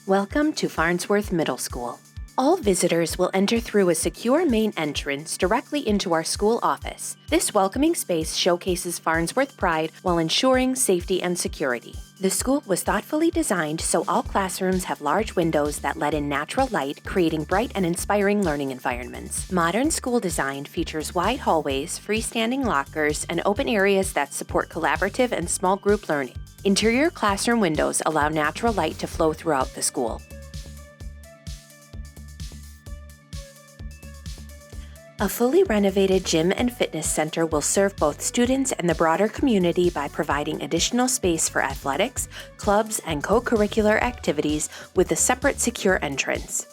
Welcome to Farnsworth Middle School. All visitors will enter through a secure main entrance directly into our school office. This welcoming space showcases Farnsworth pride while ensuring safety and security. The school was thoughtfully designed so all classrooms have large windows that let in natural light, creating bright and inspiring learning environments. Modern school design features wide hallways, freestanding lockers, and open areas that support collaborative and small group learning. Interior classroom windows allow natural light to flow throughout the school. A fully renovated gym and fitness center will serve both students and the broader community by providing additional space for athletics, clubs, and co-curricular activities with a separate secure entrance.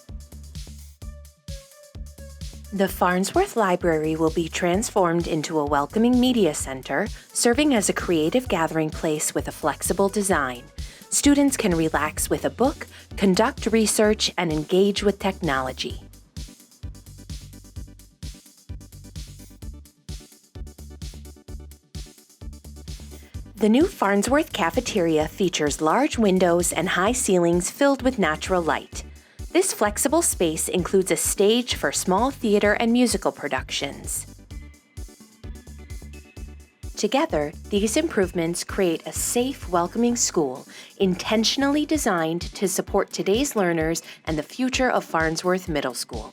The Farnsworth Library will be transformed into a welcoming media center, serving as a creative gathering place with a flexible design. Students can relax with a book, conduct research, and engage with technology. The new Farnsworth cafeteria features large windows and high ceilings filled with natural light. This flexible space includes a stage for small theater and musical productions. Together, these improvements create a safe, welcoming school, intentionally designed to support today's learners and the future of Farnsworth Middle School.